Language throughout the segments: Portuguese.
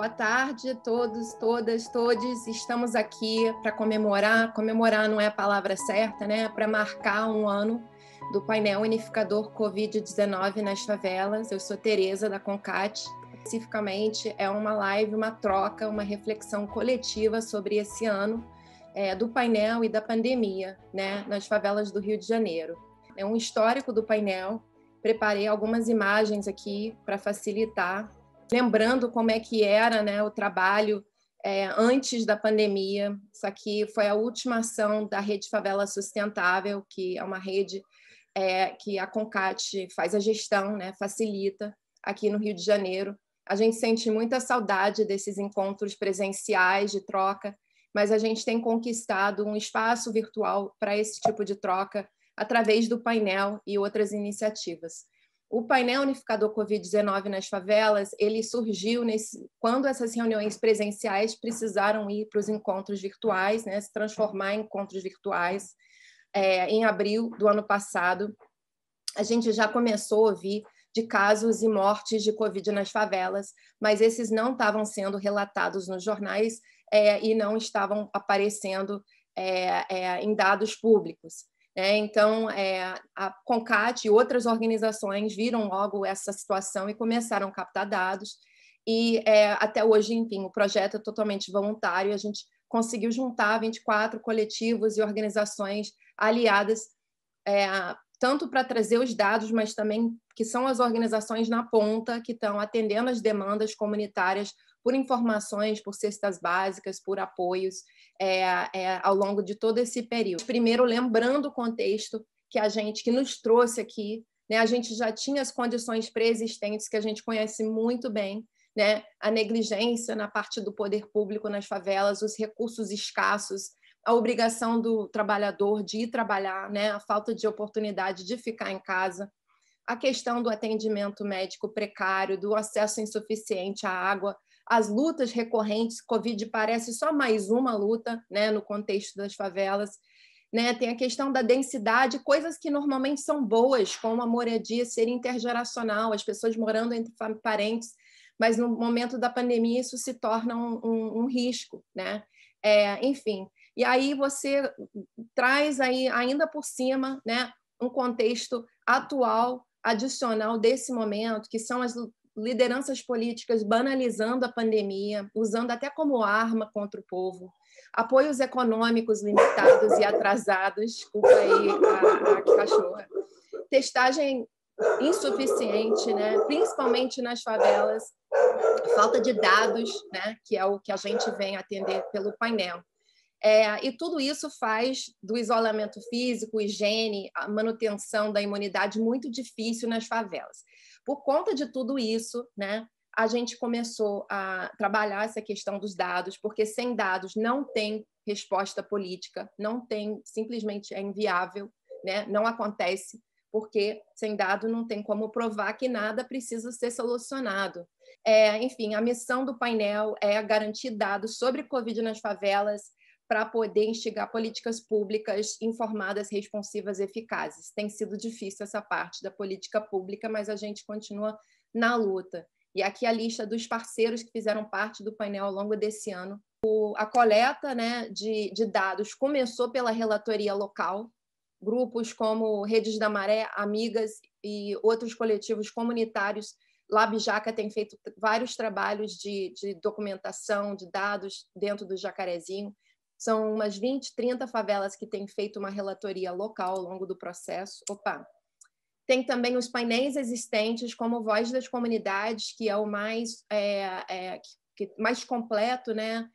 Boa tarde a todos, todas, todes. Estamos aqui para comemorar. Comemorar não é a palavra certa, né? Para marcar um ano do painel unificador Covid-19 nas favelas. Eu sou Tereza, da CONCAT. Especificamente, é uma live, uma troca, uma reflexão coletiva sobre esse ano do painel e da pandemia, né? Nas favelas do Rio de Janeiro. É um histórico do painel. Preparei algumas imagens aqui para facilitar, lembrando como é que era, né, o trabalho antes da pandemia. Isso aqui foi a última ação da Rede Favela Sustentável, que é uma rede que a CONCAT faz a gestão, né, facilita aqui no Rio de Janeiro. A gente sente muita saudade desses encontros presenciais de troca, mas a gente tem conquistado um espaço virtual para esse tipo de troca através do painel e outras iniciativas. O painel unificador Covid-19 nas favelas, ele surgiu quando essas reuniões presenciais precisaram ir para os encontros virtuais, né, se transformar em encontros virtuais. Em abril do ano passado, a gente já começou a ouvir de casos e mortes de Covid nas favelas, mas esses não estavam sendo relatados nos jornais e não estavam aparecendo em dados públicos. Então, a CONCAT e outras organizações viram logo essa situação e começaram a captar dados. E até hoje, enfim, o projeto é totalmente voluntário. A gente conseguiu juntar 24 coletivos e organizações aliadas, tanto para trazer os dados, mas também que são as organizações na ponta que estão atendendo as demandas comunitárias por informações, por cestas básicas, por apoios ao longo de todo esse período. Primeiro, lembrando o contexto que nos trouxe aqui, né? A gente já tinha as condições pré-existentes que a gente conhece muito bem, né? A negligência na parte do poder público nas favelas, os recursos escassos, a obrigação do trabalhador de ir trabalhar, né? A falta de oportunidade de ficar em casa, a questão do atendimento médico precário, do acesso insuficiente à água, as lutas recorrentes. Covid parece só mais uma luta, né, no contexto das favelas. Né? Tem a questão da densidade, coisas que normalmente são boas, como a moradia ser intergeracional, as pessoas morando entre parentes, mas no momento da pandemia isso se torna um risco. Né? Enfim, e aí você traz aí, ainda por cima, né, um contexto atual, adicional desse momento, que são as lideranças políticas banalizando a pandemia, usando até como arma contra o povo, apoios econômicos limitados e atrasados, desculpa aí a cachorra, testagem insuficiente, né, principalmente nas favelas, falta de dados, né, que é o que a gente vem atender pelo painel. E tudo isso faz do isolamento físico, higiene, a manutenção da imunidade muito difícil nas favelas. Por conta de tudo isso, né, a gente começou a trabalhar essa questão dos dados, porque sem dados não tem resposta política, não tem, simplesmente é inviável, né, não acontece, porque sem dado não tem como provar que nada precisa ser solucionado. Enfim, a missão do painel é garantir dados sobre Covid nas favelas, para poder instigar políticas públicas informadas, responsivas e eficazes. Tem sido difícil essa parte da política pública, mas a gente continua na luta. E aqui a lista dos parceiros que fizeram parte do painel ao longo desse ano. A coleta, né, de dados começou pela relatoria local, grupos como Redes da Maré, Amigas e outros coletivos comunitários. Lab Jaca tem feito vários trabalhos de documentação de dados dentro do Jacarezinho. São umas 20, 30 favelas que têm feito uma relatoria local ao longo do processo. Tem também os painéis existentes, como Voz das Comunidades, que é o mais completo, né?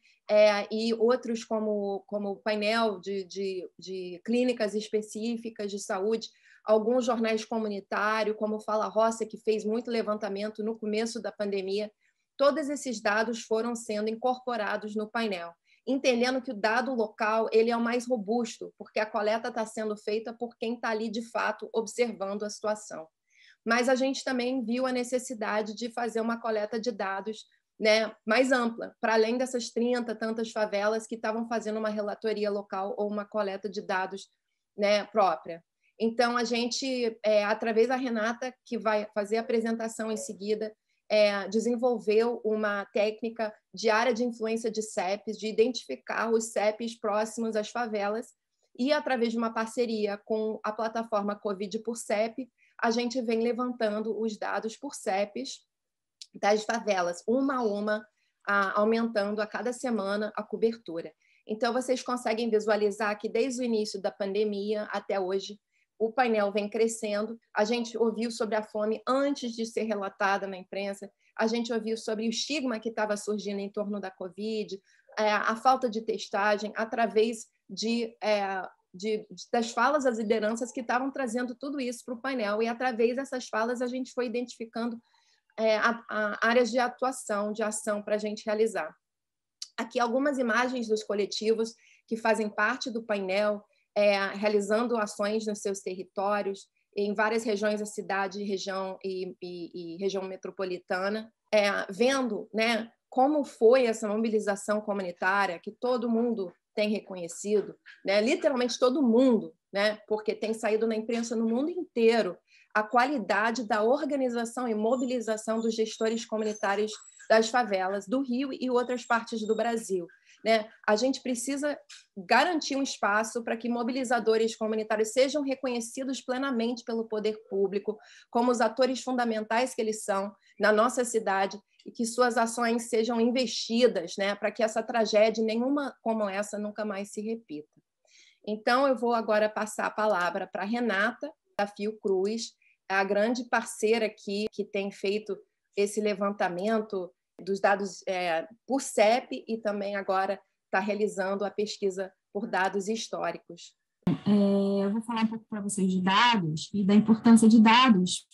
E outros como o painel de clínicas específicas de saúde, alguns jornais comunitários, como o Fala Roça, que fez muito levantamento no começo da pandemia. Todos esses dados foram sendo incorporados no painel, entendendo que o dado local ele é o mais robusto, porque a coleta está sendo feita por quem está ali, de fato, observando a situação. Mas a gente também viu a necessidade de fazer uma coleta de dados, né, mais ampla, para além dessas 30 tantas favelas que estavam fazendo uma relatoria local ou uma coleta de dados, né, própria. Então, a gente, através da Renata, que vai fazer a apresentação em seguida, desenvolveu uma técnica de área de influência de CEPs, de identificar os CEPs próximos às favelas, e, através de uma parceria com a plataforma Covid por CEP, a gente vem levantando os dados por CEPs das favelas, uma a uma, aumentando a cada semana a cobertura. Então, vocês conseguem visualizar que, desde o início da pandemia até hoje, o painel vem crescendo. A gente ouviu sobre a fome antes de ser relatada na imprensa, a gente ouviu sobre o estigma que estava surgindo em torno da Covid, a falta de testagem, através das falas das lideranças que estavam trazendo tudo isso para o painel, e, através dessas falas, a gente foi identificando áreas de atuação, de ação para a gente realizar. Aqui algumas imagens dos coletivos que fazem parte do painel, realizando ações nos seus territórios, em várias regiões da cidade, região e região metropolitana, vendo, né, como foi essa mobilização comunitária que todo mundo tem reconhecido, né, literalmente todo mundo, né, porque tem saído na imprensa no mundo inteiro a qualidade da organização e mobilização dos gestores comunitários das favelas do Rio e outras partes do Brasil, né? A gente precisa garantir um espaço para que mobilizadores comunitários sejam reconhecidos plenamente pelo poder público, como os atores fundamentais que eles são na nossa cidade, e que suas ações sejam investidas, né, para que essa tragédia, nenhuma como essa, nunca mais se repita. Então, eu vou agora passar a palavra para a Renata, da Fiocruz, a grande parceira aqui que tem feito esse levantamento dos dados por CEP, e também agora está realizando a pesquisa por dados históricos. Eu vou falar um pouco para vocês de dados e da importância de dados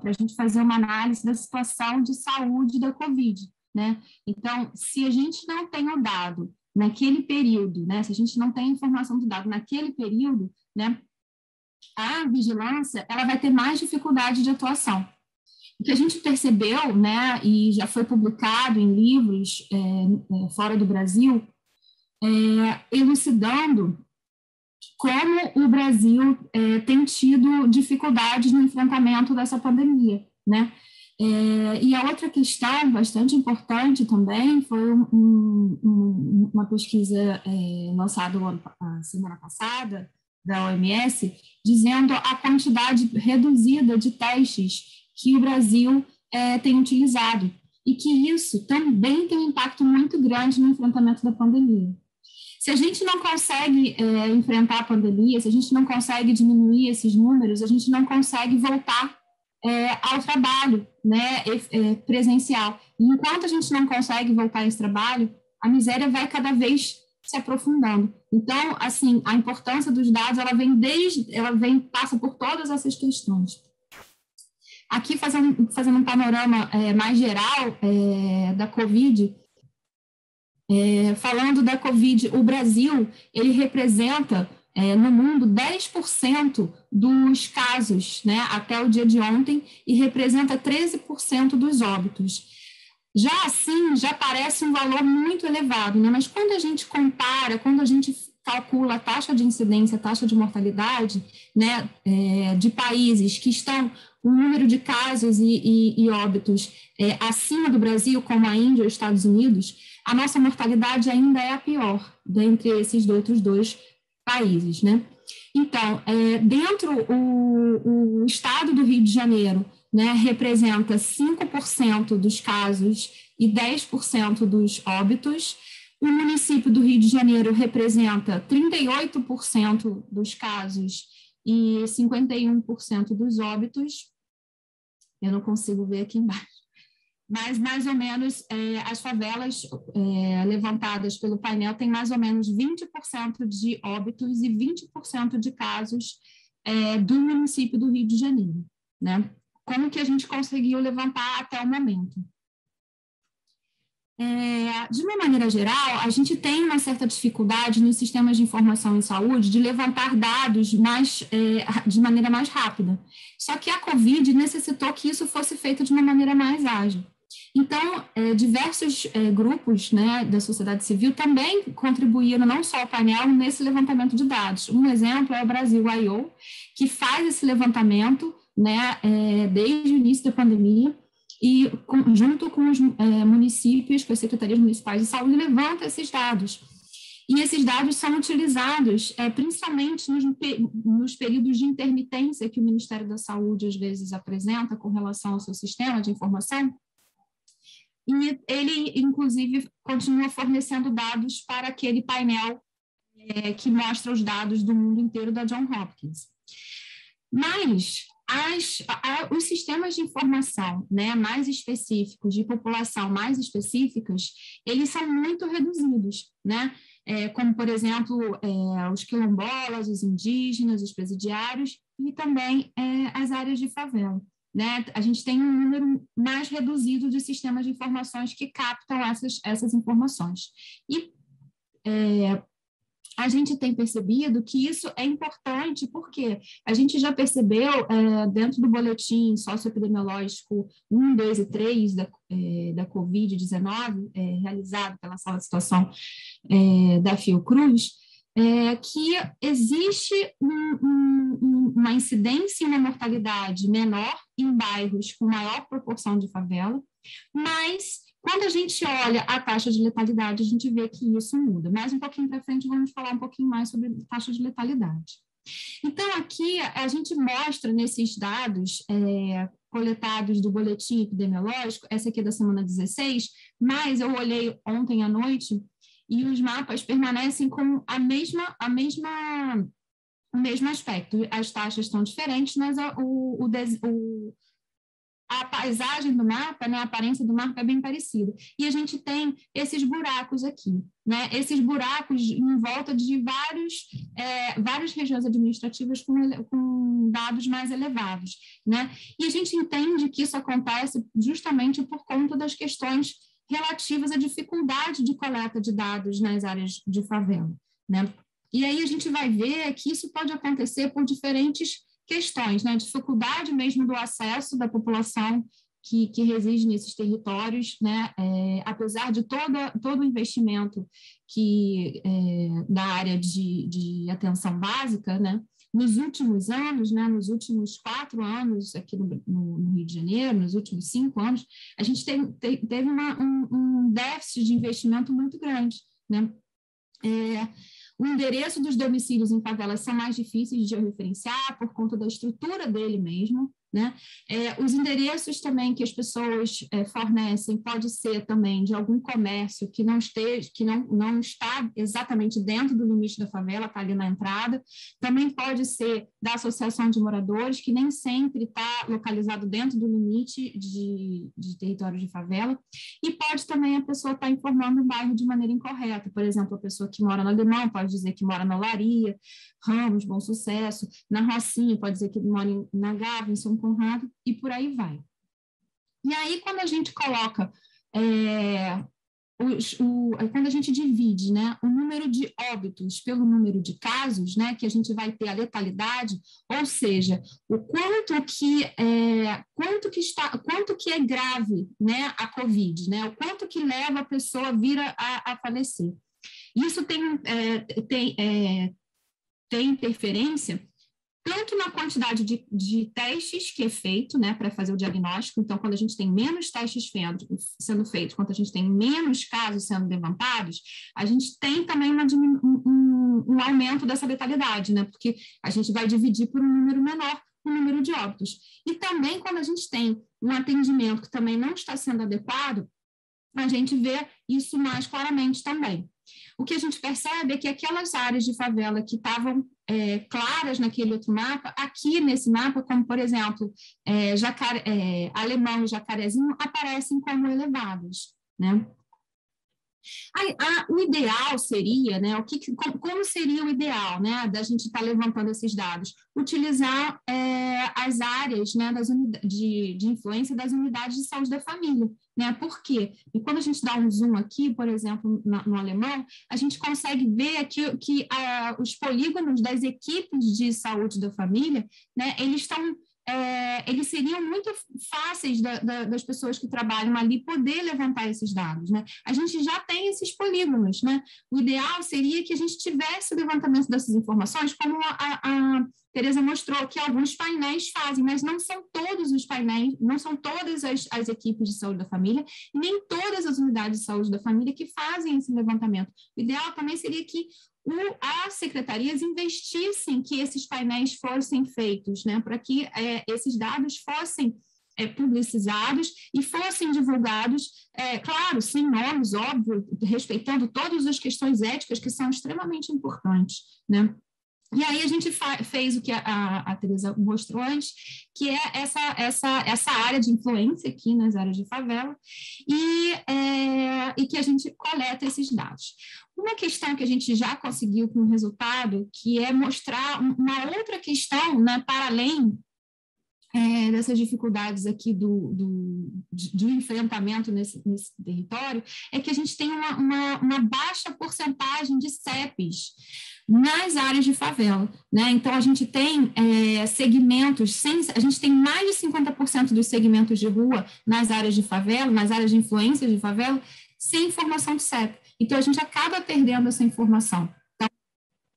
para a gente fazer uma análise da situação de saúde da Covid, né? Então, se a gente não tem o dado naquele período, né? Se a gente não tem informação do dado naquele período, né? A vigilância, ela vai ter mais dificuldade de atuação. O que a gente percebeu, né, e já foi publicado em livros fora do Brasil, elucidando como o Brasil tem tido dificuldades no enfrentamento dessa pandemia, né? E a outra questão bastante importante também foi uma pesquisa lançada a semana passada, da OMS, dizendo a quantidade reduzida de testes que o Brasil tem utilizado, e que isso também tem um impacto muito grande no enfrentamento da pandemia. Se a gente não consegue enfrentar a pandemia, se a gente não consegue diminuir esses números, a gente não consegue voltar ao trabalho, né, presencial. E enquanto a gente não consegue voltar a esse trabalho, a miséria vai cada vez se aprofundando. Então, assim, a importância dos dados, passa por todas essas questões. Aqui, fazendo um panorama mais geral da Covid, falando da Covid, o Brasil, ele representa, no mundo, 10% dos casos, né, até o dia de ontem, e representa 13% dos óbitos. Já assim, já parece um valor muito elevado, né? Mas quando a gente compara, quando a gente calcula a taxa de incidência, a taxa de mortalidade, né, de países que estão com um número de casos e óbitos acima do Brasil, como a Índia ou os Estados Unidos, a nossa mortalidade ainda é a pior dentre esses outros dois países, né? Então, dentro o estado do Rio de Janeiro, né, representa 5% dos casos e 10% dos óbitos. O município do Rio de Janeiro representa 38% dos casos e 51% dos óbitos. Eu não consigo ver aqui embaixo. Mas, mais ou menos, as favelas levantadas pelo painel têm mais ou menos 20% de óbitos e 20% de casos do município do Rio de Janeiro, né? Como que a gente conseguiu levantar até o momento? De uma maneira geral, a gente tem uma certa dificuldade nos sistemas de informação em saúde de levantar dados de maneira mais rápida. Só que a Covid necessitou que isso fosse feito de uma maneira mais ágil. Então, diversos grupos, né, da sociedade civil também contribuíram, não só o painel, nesse levantamento de dados. Um exemplo é o Brasil.io, que faz esse levantamento, né, desde o início da pandemia, e junto com os municípios, com as secretarias municipais de saúde, levanta esses dados. E esses dados são utilizados principalmente nos períodos de intermitência que o Ministério da Saúde às vezes apresenta com relação ao seu sistema de informação. E ele, inclusive, continua fornecendo dados para aquele painel que mostra os dados do mundo inteiro da Johns Hopkins. Mas os sistemas de informação, né, mais específicos, de população mais específicas, eles são muito reduzidos, né? Como, por exemplo, os quilombolas, os indígenas, os presidiários e também as áreas de favela. Né? A gente tem um número mais reduzido de sistemas de informações que captam essas informações. E a gente tem percebido que isso é importante, porque a gente já percebeu, dentro do boletim socioepidemiológico 1, 2 e 3 da Covid-19, realizado pela Sala de Situação da Fiocruz, que existe uma incidência e uma mortalidade menor em bairros com maior proporção de favela, mas quando a gente olha a taxa de letalidade, a gente vê que isso muda. Mais um pouquinho para frente, vamos falar um pouquinho mais sobre taxa de letalidade. Então, aqui a gente mostra nesses dados coletados do boletim epidemiológico, essa aqui é da semana 16, mas eu olhei ontem à noite e os mapas permanecem com o mesmo aspecto. As taxas estão diferentes, mas a paisagem do mapa, né, a aparência do mapa é bem parecida. E a gente tem esses buracos aqui, né? Esses buracos em volta de várias regiões administrativas com dados mais elevados, né? E a gente entende que isso acontece justamente por conta das questões relativas à dificuldade de coleta de dados nas áreas de favela, né? E aí a gente vai ver que isso pode acontecer por diferentes questões, né? Dificuldade mesmo do acesso da população que reside nesses territórios, né? Apesar de todo o investimento da área de atenção básica, né? Nos últimos anos, né, nos últimos 4 anos aqui no Rio de Janeiro, nos últimos 5 anos, a gente teve um déficit de investimento muito grande, né? O endereço dos domicílios em favelas são mais difíceis de referenciar por conta da estrutura dele mesmo, né? Os endereços também que as pessoas fornecem pode ser também de algum comércio que não está exatamente dentro do limite da favela, está ali na entrada. Também pode ser da associação de moradores, que nem sempre está localizado dentro do limite de território de favela. E pode também a pessoa estar informando o bairro de maneira incorreta. Por exemplo, a pessoa que mora no Alemão pode dizer que mora na Olaria, Ramos, Bom Sucesso, na Rocinha, pode dizer que mora na Gávea, em São Conrado, e por aí vai. E aí, quando a gente coloca, quando a gente divide, né, o número de óbitos pelo número de casos, né, que a gente vai ter a letalidade, ou seja, o quanto que é grave, né, a Covid, né, o quanto que leva a pessoa a vir a falecer. Isso tem interferência tanto na quantidade de testes que é feito, né, para fazer o diagnóstico. Então, quando a gente tem menos testes sendo feitos, quando a gente tem menos casos sendo levantados, a gente tem também um aumento dessa letalidade, né, porque a gente vai dividir por um número menor o número de óbitos. E também, quando a gente tem um atendimento que também não está sendo adequado, a gente vê isso mais claramente também. O que a gente percebe é que aquelas áreas de favela que estavam claras naquele outro mapa, aqui nesse mapa, como, por exemplo, Alemão e Jacarezinho, aparecem como elevadas, né? O ideal seria, né, como seria o ideal, né, da gente estar levantando esses dados? Utilizar as áreas, né, de influência das unidades de saúde da família, né? Por quê? E quando a gente dá um zoom aqui, por exemplo, no Alemão, a gente consegue ver aqui que os polígonos das equipes de saúde da família, né, eles seriam muito fáceis das pessoas que trabalham ali poder levantar esses dados, né? A gente já tem esses polígonos, né? O ideal seria que a gente tivesse o levantamento dessas informações como Tereza mostrou que alguns painéis fazem, mas não são todos os painéis, não são todas as equipes de saúde da família, nem todas as unidades de saúde da família que fazem esse levantamento. O ideal também seria que as secretarias investissem que esses painéis fossem feitos, né, para que esses dados fossem publicizados e fossem divulgados, claro, sem nomes, óbvio, respeitando todas as questões éticas que são extremamente importantes, né? E aí a gente fez o que a Tereza mostrou antes, que é essa área de influência aqui nas áreas de favela, e que a gente coleta esses dados. Uma questão que a gente já conseguiu com o resultado, que é mostrar uma outra questão, né, para além dessas dificuldades aqui de enfrentamento nesse território, é que a gente tem uma baixa porcentagem de CEPs nas áreas de favela, né? Então, a gente tem segmentos, a gente tem mais de 50% dos segmentos de rua nas áreas de favela, nas áreas de influência de favela, sem informação de CEP. Então, a gente acaba perdendo essa informação.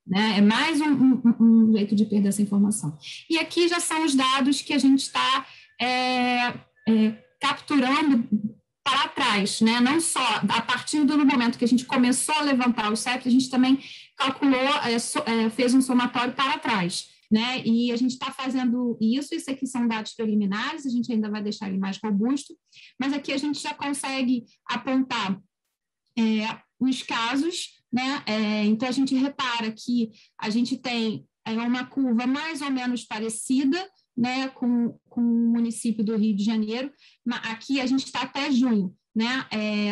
Né? É mais um jeito de perder essa informação. E aqui já são os dados que a gente está capturando para trás, né? Não só a partir do momento que a gente começou a levantar os CEPs, a gente também calculou, fez um somatório para trás, né? E a gente está fazendo isso aqui são dados preliminares, a gente ainda vai deixar ele mais robusto, mas aqui a gente já consegue apontar os casos, né? Então, a gente repara que a gente tem uma curva mais ou menos parecida, né, com o município do Rio de Janeiro. Aqui a gente está até junho, né?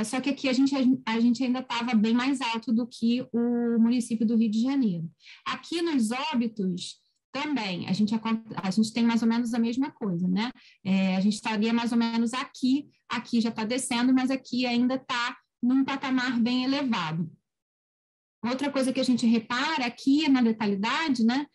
Só que aqui a gente ainda estava bem mais alto do que o município do Rio de Janeiro. Aqui nos óbitos, também, a gente tem mais ou menos a mesma coisa, né? A gente estaria mais ou menos aqui já está descendo, mas aqui ainda está num patamar bem elevado. Outra coisa que a gente repara aqui na letalidade, né,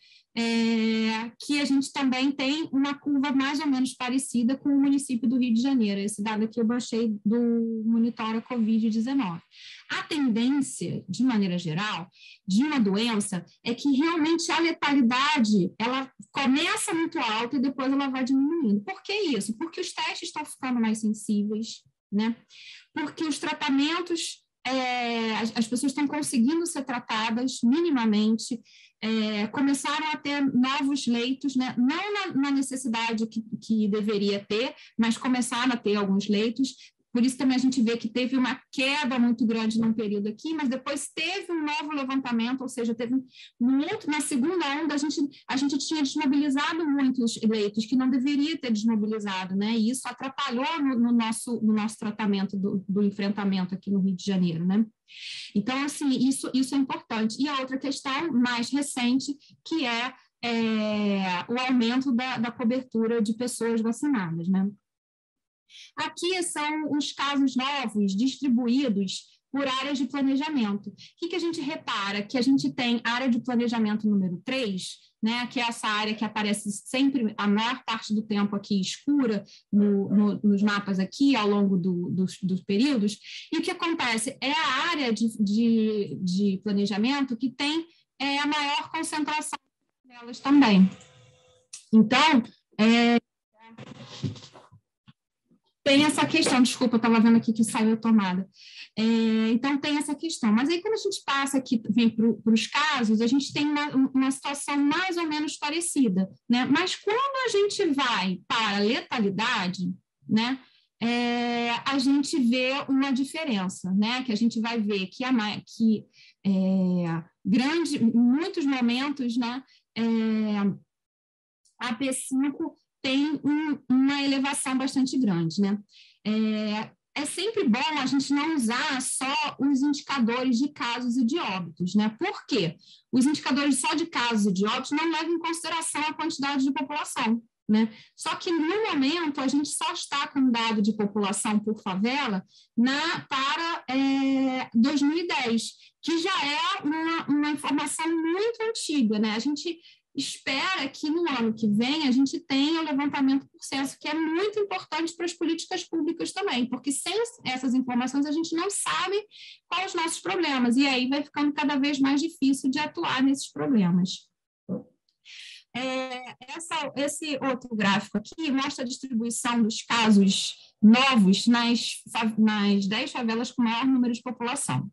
que a gente também tem uma curva mais ou menos parecida com o município do Rio de Janeiro. Esse dado aqui eu baixei do Monitora Covid-19. A tendência, de maneira geral, de uma doença é que realmente a letalidade ela começa muito alta e depois ela vai diminuindo. Por que isso? Porque os testes estão ficando mais sensíveis, né? Porque os tratamentos, as pessoas estão conseguindo ser tratadas minimamente, começaram a ter novos leitos, né? Não na necessidade que deveria ter, mas começaram a ter alguns leitos. Por isso também a gente vê que teve uma queda muito grande num período aqui, mas depois teve um novo levantamento, ou seja, teve na segunda onda a gente tinha desmobilizado muitos leitos que não deveria ter desmobilizado, né? E isso atrapalhou no nosso tratamento do enfrentamento aqui no Rio de Janeiro, né? Então, assim, isso é importante. E a outra questão mais recente, que é o aumento da cobertura de pessoas vacinadas, né? Aqui são os casos novos distribuídos por áreas de planejamento. O que a gente repara? Que a gente tem área de planejamento número 3, né, que é essa área que aparece sempre, a maior parte do tempo aqui escura, nos mapas aqui, ao longo dos períodos. E o que acontece? É a área de planejamento que tem a maior concentração delas também. Então, tem essa questão, desculpa, eu estava vendo aqui que saiu a tomada. Então, tem essa questão. Mas aí, quando a gente passa aqui, vem para os casos, a gente tem uma situação mais ou menos parecida, né? Mas quando a gente vai para a letalidade, né, a gente vê uma diferença, né? Que a gente vai ver que em muitos momentos, né, a P5 tem uma elevação bastante grande, né? É sempre bom a gente não usar só os indicadores de casos e de óbitos, né? Por quê? Os indicadores só de casos e de óbitos não levam em consideração a quantidade de população, né? Só que, no momento, a gente só está com dado de população por favela para 2010, que já é uma informação muito antiga, né? A gente espera que no ano que vem a gente tenha o levantamento por censo, que é muito importante para as políticas públicas também, porque sem essas informações a gente não sabe quais os nossos problemas, e aí vai ficando cada vez mais difícil de atuar nesses problemas. Esse outro gráfico aqui mostra a distribuição dos casos novos nas 10 favelas com maior número de população.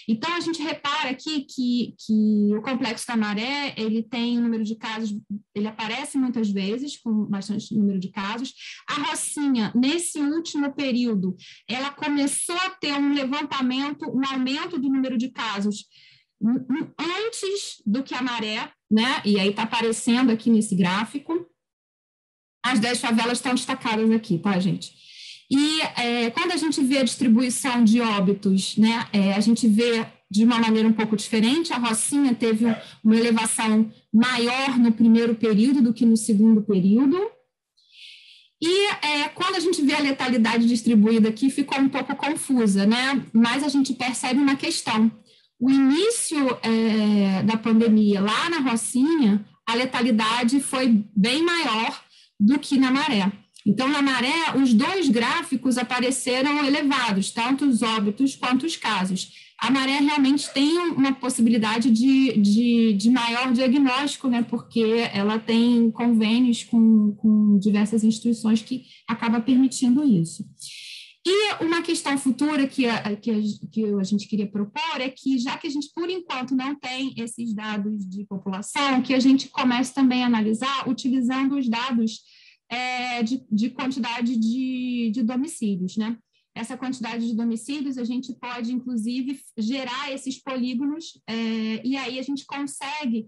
Então, a gente repara aqui que o Complexo da Maré, ele tem um número de casos, ele aparece muitas vezes, com bastante número de casos. A Rocinha, nesse último período, ela começou a ter um levantamento, um aumento do número de casos antes do que a Maré, né? E aí está aparecendo aqui nesse gráfico. As 10 favelas estão destacadas aqui, tá, gente? E quando a gente vê a distribuição de óbitos, né, a gente vê de uma maneira um pouco diferente. A Rocinha teve uma elevação maior no primeiro período do que no segundo período. E quando a gente vê a letalidade distribuída aqui, ficou um pouco confusa, né? Mas a gente percebe uma questão. O início da pandemia lá na Rocinha, a letalidade foi bem maior do que na Maré. Então, na Maré, os dois gráficos apareceram elevados, tanto os óbitos quanto os casos. A Maré realmente tem uma possibilidade de maior diagnóstico, né, porque ela tem convênios com diversas instituições que acaba permitindo isso. E uma questão futura que a gente queria propor é que, já que a gente, por enquanto, não tem esses dados de população, que a gente comece também a analisar utilizando os dados de quantidade de domicílios, né? Essa quantidade de domicílios, a gente pode, inclusive, gerar esses polígonos, e aí a gente consegue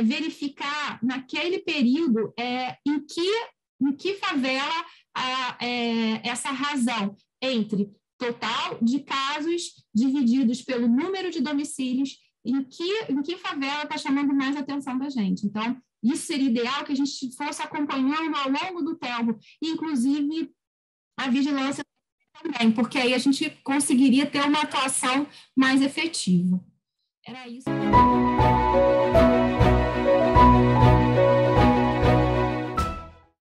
verificar, naquele período, em que favela essa razão entre total de casos divididos pelo número de domicílios, em que favela está chamando mais a atenção da gente. Então, isso seria ideal que a gente fosse acompanhando ao longo do tempo, inclusive a vigilância também, porque aí a gente conseguiria ter uma atuação mais efetiva. Era isso.